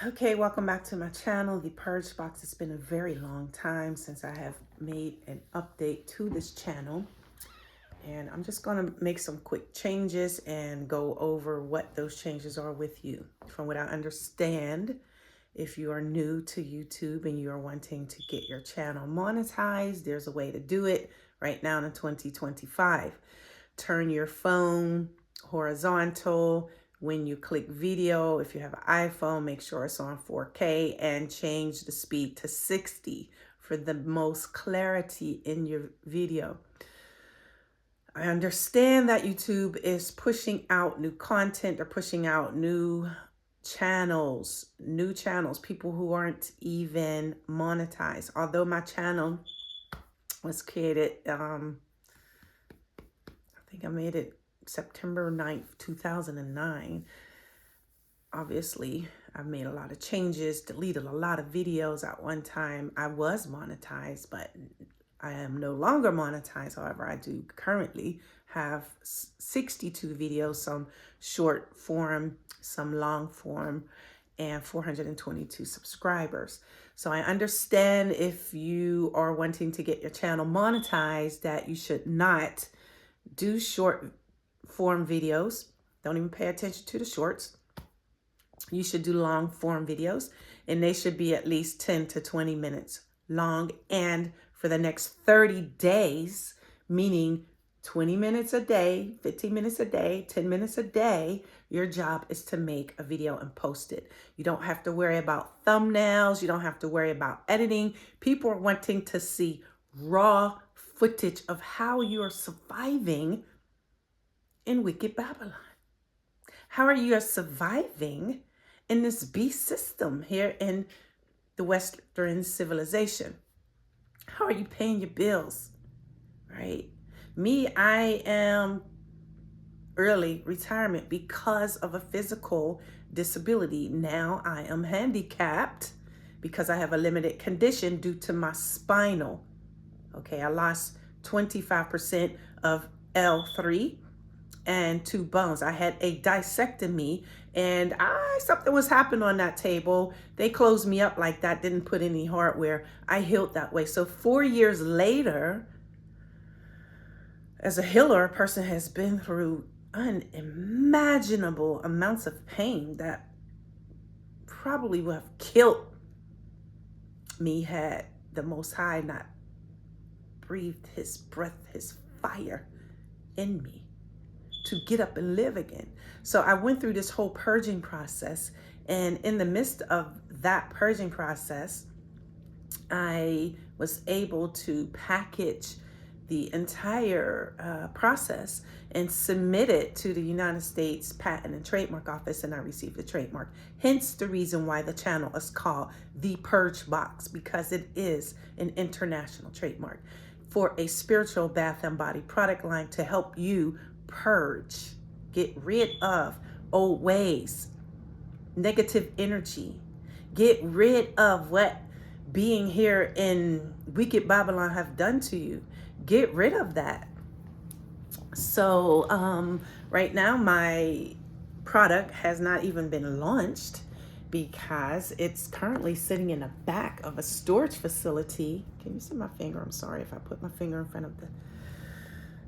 Okay, welcome back to my channel, The Purge Box. It's been a very long time since I have made an update to this channel. And I'm just going to make some quick changes and go over what those changes are with you. From what I understand, if you are new to YouTube and you are wanting to get your channel monetized, there's a way to do it right now in 2025. Turn your phone horizontal. When you click video, if you have an iPhone, make sure it's on 4K and change the speed to 60 for the most clarity in your video. I understand that YouTube is pushing out new content. They're pushing out new channels, people who aren't even monetized. Although my channel was created, I think I made it September 9th, 2009. Obviously, I've made a lot of changes, deleted a lot of videos. At one time, I was monetized, but I am no longer monetized. However, I do currently have 62 videos, some short form, some long form, and 422 subscribers. So I understand if you are wanting to get your channel monetized that you should not do short form videos. Don't even pay attention to the shorts. You should do long form videos, and they should be at least 10 to 20 minutes long. And for the next 30 days, meaning 20 minutes a day, 15 minutes a day, 10 minutes a day, your job is to make a video and post it. You don't have to worry about thumbnails. You don't have to worry about editing. People are wanting to see raw footage of how you're surviving in wicked Babylon. How are you surviving in this beast system here in the Western civilization? How are you paying your bills, right? Me, I am early retirement because of a physical disability. Now I am handicapped because I have a limited condition due to my spinal. Okay, I lost 25% of L3 and 2 bones. I had a disectomy, and something was happening on that table. They closed me up like that, didn't put any hardware. I healed that way. So 4 years later, as a healer, a person has been through unimaginable amounts of pain that probably would have killed me had the Most High not breathed his breath, his fire in me to get up and live again. So I went through this whole purging process, and in the midst of that purging process, I was able to package the entire process and submit it to the United States Patent and Trademark Office, and I received the trademark. Hence the reason why the channel is called The Purge Box, because it is an international trademark for a spiritual bath and body product line to help you purge, get rid of old ways, negative energy, get rid of what being here in wicked Babylon have done to you. Get rid of that. So right now my product has not even been launched because it's currently sitting in the back of a storage facility. Can you see my finger? I'm sorry if I put my finger in front of the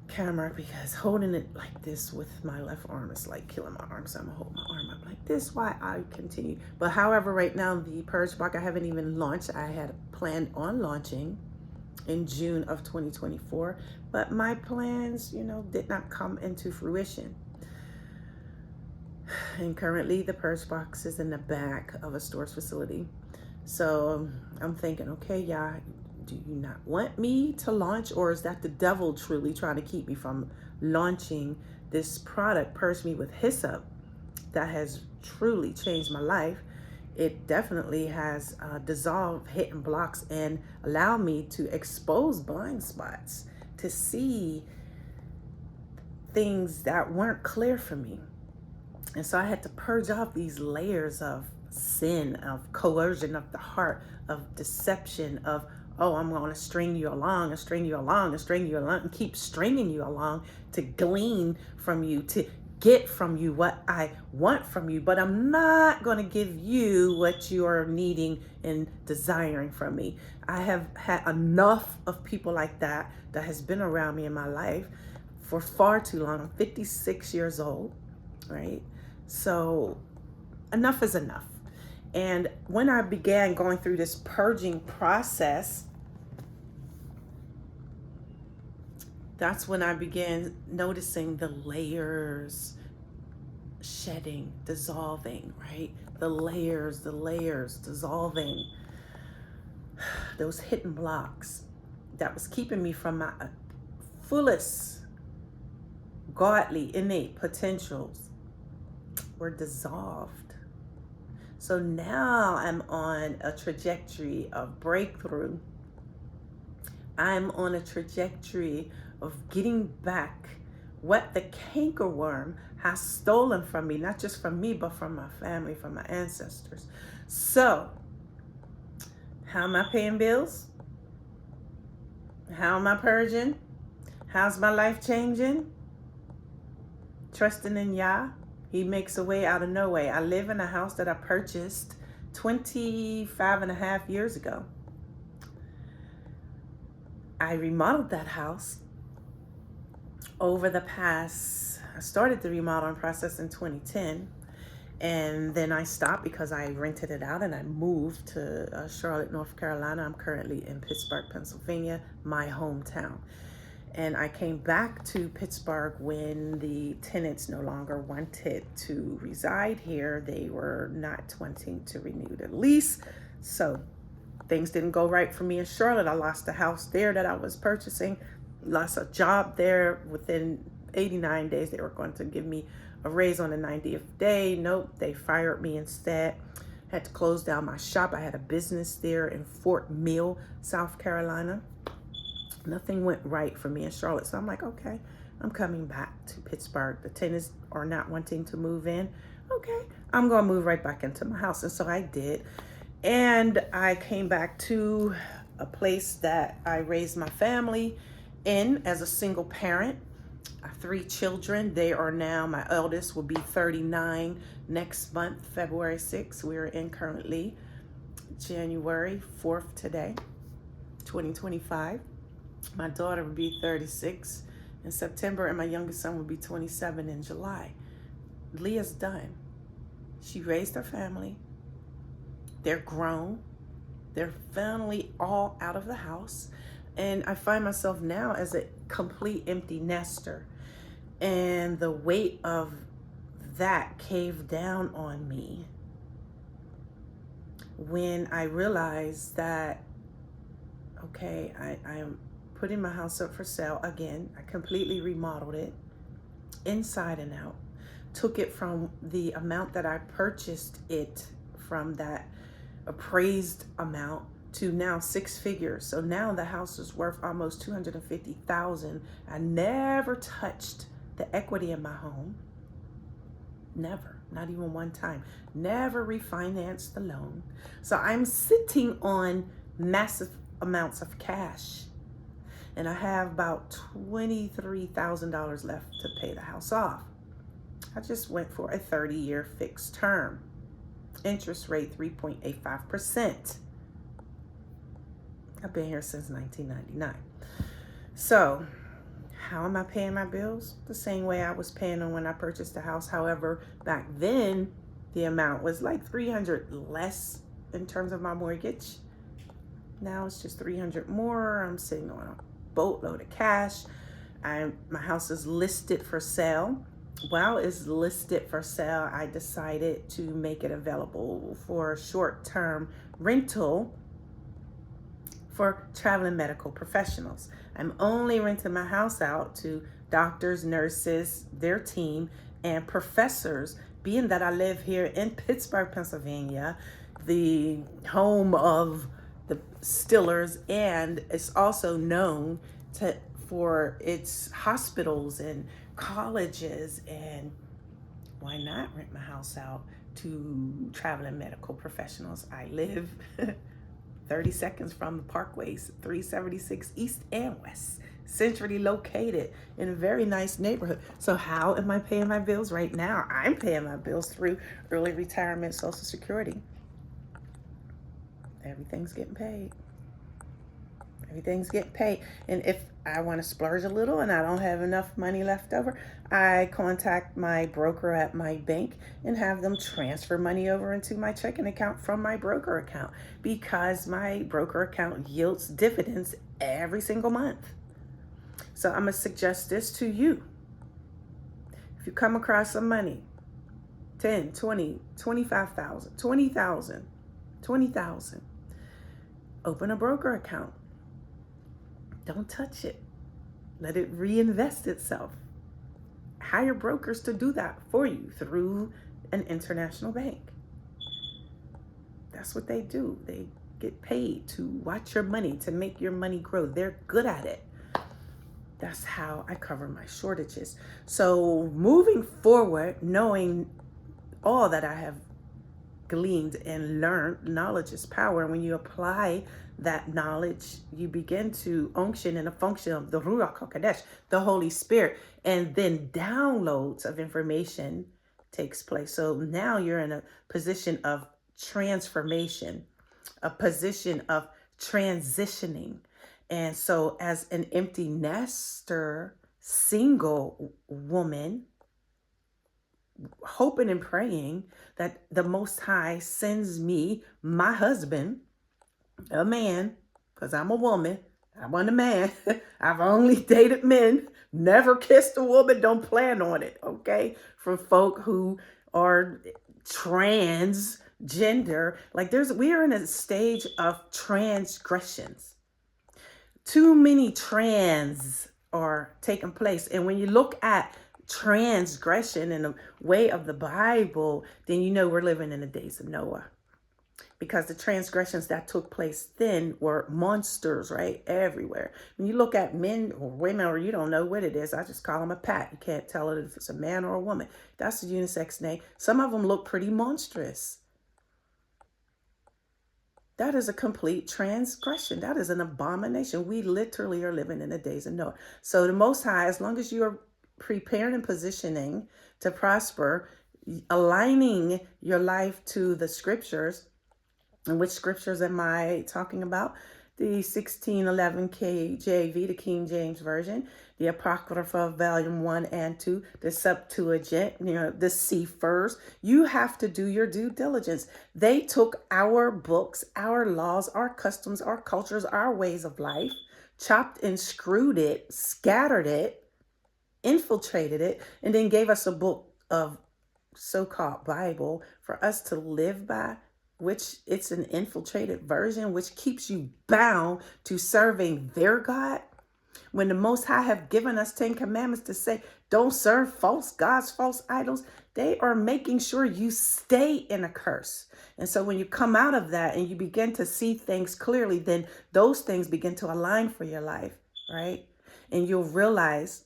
camera, because holding it like this with my left arm is like killing my arm. So I'm gonna hold my arm up like this while I continue. But however, right now the Purge Box, I haven't even launched. I had planned on launching in June of 2024, but my plans, did not come into fruition. And currently the Purge Box is in the back of a storage facility. So I'm thinking, okay, yeah, do you not want me to launch, or is that the devil truly trying to keep me from launching this product, Purge Me with Hyssop, that has truly changed my life? It definitely has dissolved hidden blocks and allowed me to expose blind spots, to see things that weren't clear for me. And so I had to purge off these layers of sin, of coercion of the heart, of deception, of, oh, I'm going to string you along and string you along and string you along and keep stringing you along to glean from you, to get from you what I want from you, but I'm not going to give you what you are needing and desiring from me. I have had enough of people like that has been around me in my life for far too long. I'm 56 years old, right? So enough is enough. And when I began going through this purging process, that's when I began noticing the layers shedding, dissolving, right? The layers dissolving. Those hidden blocks that was keeping me from my fullest godly, innate potentials were dissolved. So now I'm on a trajectory of breakthrough. I'm on a trajectory of getting back what the cankerworm has stolen from me, not just from me, but from my family, from my ancestors. So, how am I paying bills? How am I purging? How's my life changing? Trusting in Yah. He makes a way out of no way. I live in a house that I purchased 25 and a half years ago. I remodeled that house over the past, I started the remodeling process in 2010, and then I stopped because I rented it out and I moved to Charlotte, North Carolina. I'm currently in Pittsburgh, Pennsylvania, my hometown. And I came back to Pittsburgh when the tenants no longer wanted to reside here. They were not wanting to renew the lease. So things didn't go right for me in Charlotte. I lost the house there that I was purchasing, lost a job there. Within 89 days, they were going to give me a raise on the 90th day. Nope, they fired me instead. Had to close down my shop. I had a business there in Fort Mill, South Carolina. Nothing went right for me in Charlotte. So I'm like, okay, I'm coming back to Pittsburgh. The tenants are not wanting to move in. Okay, I'm going to move right back into my house. And so I did. And I came back to a place that I raised my family in as a single parent. I have 3 children. They are now, my eldest will be 39 next month, February 6th. We're in currently January 4th today, 2025. My daughter will be 36 in September, and my youngest son will be 27 in July. Leah's done. She raised her family. They're grown. They're finally all out of the house. And I find myself now as a complete empty nester. And the weight of that caved down on me when I realized that, okay, I am putting my house up for sale again. I completely remodeled it inside and out. Took it from the amount that I purchased it from, that appraised amount, to now 6 figures. So now the house is worth almost $250,000. I never touched the equity in my home. Never, not even one time. Never refinanced the loan. So I'm sitting on massive amounts of cash. And I have about $23,000 left to pay the house off. I just went for a 30-year fixed term. Interest rate 3.85%. I've been here since 1999. So, how am I paying my bills? The same way I was paying them when I purchased the house. However, back then, the amount was like $300 less in terms of my mortgage. Now it's just $300 more. I'm sitting on a boatload of cash. My house is listed for sale. While it's listed for sale, I decided to make it available for short-term rental for traveling medical professionals. I'm only renting my house out to doctors, nurses, their team, and professors, being that I live here in Pittsburgh, Pennsylvania, the home of the Stillers, and it's also known for its hospitals and colleges. And why not rent my house out to traveling medical professionals? I live 30 seconds from the parkways, 376 East and West, centrally located in a very nice neighborhood. So how am I paying my bills right now? I'm paying my bills through early retirement, Social Security. Everything's getting paid. Everything's getting paid. And if I want to splurge a little and I don't have enough money left over, I contact my broker at my bank and have them transfer money over into my checking account from my broker account, because my broker account yields dividends every single month. So I'm going to suggest this to you. If you come across some money, 10, 20, 25,000, 20,000, 20,000, open a broker account. Don't touch it. Let it reinvest itself. Hire brokers to do that for you through an international bank. That's what they do. They get paid to watch your money, to make your money grow. They're good at it. That's how I cover my shortages. So moving forward, knowing all that I have gleaned and learned, knowledge is power. When you apply that knowledge, you begin to unction in a function of the Ruach HaKodesh, the Holy Spirit, and then downloads of information takes place. So now you're in a position of transformation, a position of transitioning. And so as an empty nester, single woman, hoping and praying that the Most High sends me my husband, a man, because I'm a woman. I want a man. I've only dated men, never kissed a woman, don't plan on it, okay? For folk who are transgender, like we are in a stage of transgressions. Too many trans are taking place. And when you look at transgression in the way of the Bible, then you know we're living in the days of Noah. Because the transgressions that took place then were monsters, right? Everywhere. When you look at men or women, or you don't know what it is, I just call them a pat. You can't tell it if it's a man or a woman. That's a unisex name. Some of them look pretty monstrous. That is a complete transgression. That is an abomination. We literally are living in the days of Noah. So the Most High, as long as you are preparing and positioning to prosper, aligning your life to the scriptures. And which scriptures am I talking about? The 1611 KJV, the King James Version, the Apocrypha, Volume 1 and 2, the Septuagint, the Cephers. You have to do your due diligence. They took our books, our laws, our customs, our cultures, our ways of life, chopped and screwed it, scattered it, infiltrated it, and then gave us a book of so-called Bible for us to live by, which it's an infiltrated version, which keeps you bound to serving their God. When the Most High have given us 10 commandments to say, don't serve false gods, false idols, they are making sure you stay in a curse. And so when you come out of that and you begin to see things clearly, then those things begin to align for your life, right? And you'll realize,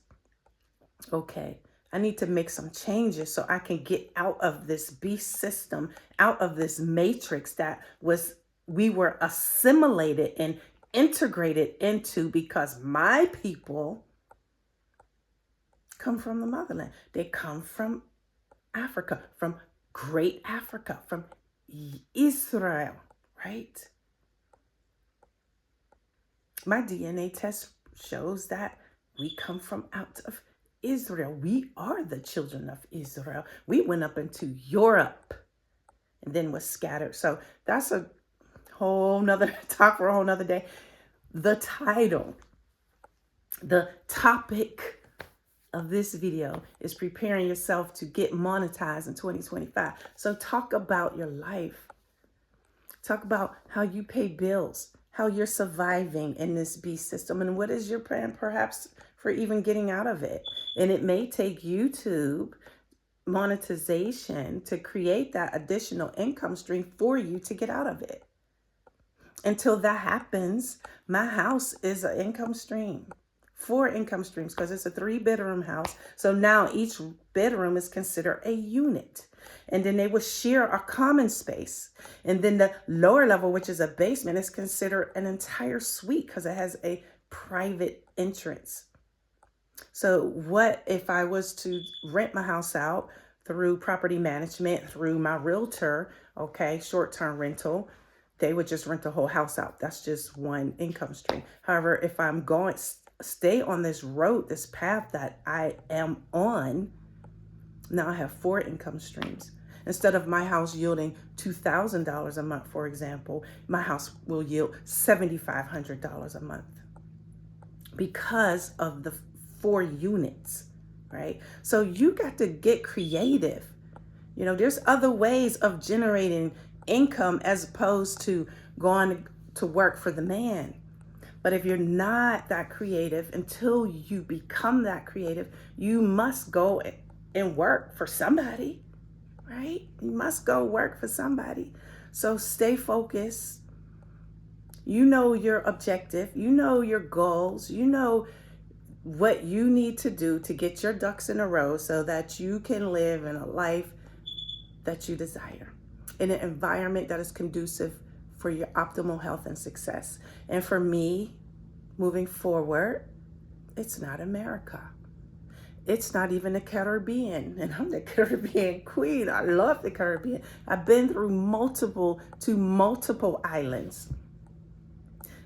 okay, I need to make some changes so I can get out of this beast system, out of this matrix that we were assimilated and integrated into, because my people come from the motherland. They come from Africa, from great Africa, from Israel, right? My DNA test shows that we come from out of Israel. We are the children of Israel. We went up into Europe and then was scattered. So that's a whole nother talk for a whole nother day. The title, the topic of this video is preparing yourself to get monetized in 2025. So talk about your life. Talk about how you pay bills, how you're surviving in this beast system, and what is your plan perhaps for even getting out of it. And it may take YouTube monetization to create that additional income stream for you to get out of it. Until that happens, my house is an income stream. 4 income streams, because it's a 3-bedroom house. So now each bedroom is considered a unit. And then they would share a common space. And then the lower level, which is a basement, is considered an entire suite because it has a private entrance. So what if I was to rent my house out through property management, through my realtor, okay, short-term rental, they would just rent the whole house out. That's just one income stream. However, if I'm going stay on this road, this path that I am on, now I have 4 income streams. Instead of my house yielding $2,000 a month, for example, my house will yield $7,500 a month because of the 4 units, right? So you got to get creative. You know, there's other ways of generating income as opposed to going to work for the man. But if you're not that creative, until you become that creative, you must go and work for somebody, right? You must go work for somebody. So stay focused. You know your objective. You know your goals. You know what you need to do to get your ducks in a row so that you can live in a life that you desire, in an environment that is conducive for your optimal health and success. And for me, moving forward, it's not America. It's not even the Caribbean. And I'm the Caribbean queen. I love the Caribbean. I've been through multiple islands.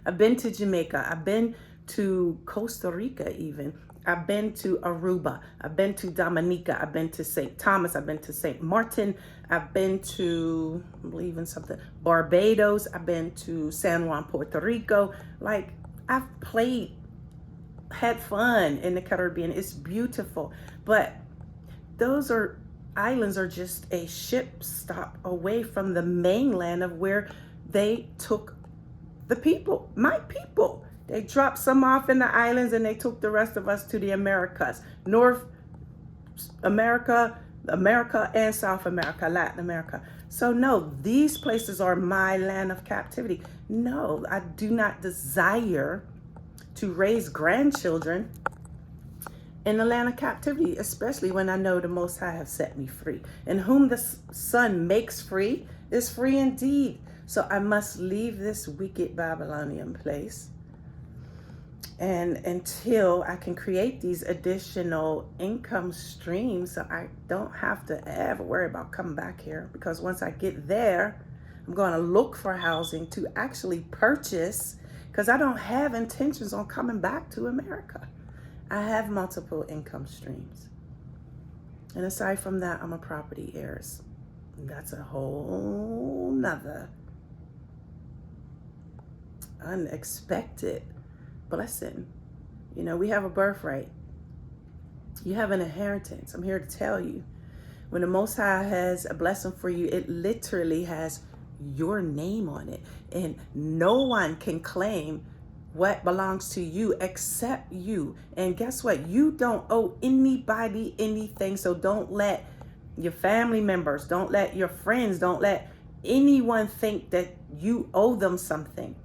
I've been to Jamaica. I've been to Costa Rica even. I've been to Aruba. I've been to Dominica. I've been to St. Thomas. I've been to St. Martin. I've been to, I'm believing something, Barbados. I've been to San Juan, Puerto Rico. Like, I've had fun in the Caribbean. It's beautiful. But those islands are just a ship stop away from the mainland of where they took the people, my people. They dropped some off in the islands and they took the rest of us to the Americas. North America, and South America, Latin America. So no, these places are my land of captivity. No, I do not desire to raise grandchildren in the land of captivity, especially when I know the Most High have set me free. And whom the Son makes free is free indeed. So I must leave this wicked Babylonian place. And until I can create these additional income streams, so I don't have to ever worry about coming back here. Because once I get there, I'm going to look for housing to actually purchase, because I don't have intentions on coming back to America. I have multiple income streams. And aside from that, I'm a property heiress. That's a whole nother unexpected blessing. You know, we have a birthright. You have an inheritance. I'm here to tell you, when the Most High has a blessing for you, it literally has your name on it. And no one can claim what belongs to you except you. And guess what? You don't owe anybody anything. So don't let your family members, don't let your friends, don't let anyone think that you owe them something.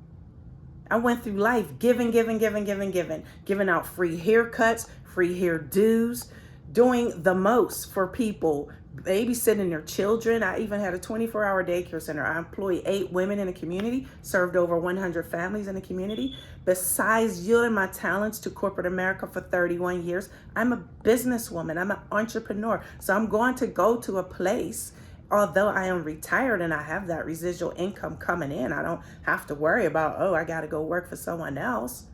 I went through life giving out free haircuts, free hairdos, doing the most for people, babysitting their children. I even had a 24-hour daycare center. I employed 8 women in the community, served over 100 families in the community. Besides yielding my talents to corporate America for 31 years, I'm a businesswoman. I'm an entrepreneur. So I'm going to go to a place, although I am retired and I have that residual income coming in, I don't have to worry about, oh, I got to go work for someone else,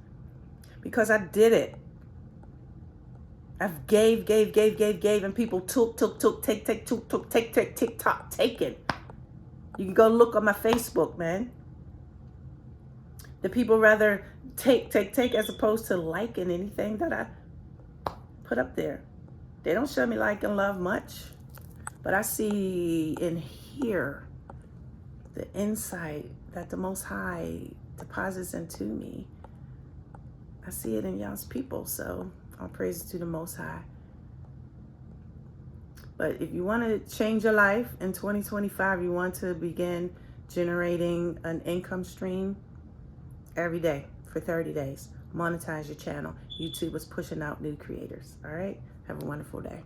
because I did it. I've gave, and people took, take, TikTok, taken. You can go look on my Facebook, man. The people rather take as opposed to liking anything that I put up there. They don't show me like and love much. But I see and hear the insight that the Most High deposits into me. I see it in y'all's people, so all praise to the Most High. But if you want to change your life in 2025, you want to begin generating an income stream every day for 30 days. Monetize your channel. YouTube is pushing out new creators. All right? Have a wonderful day.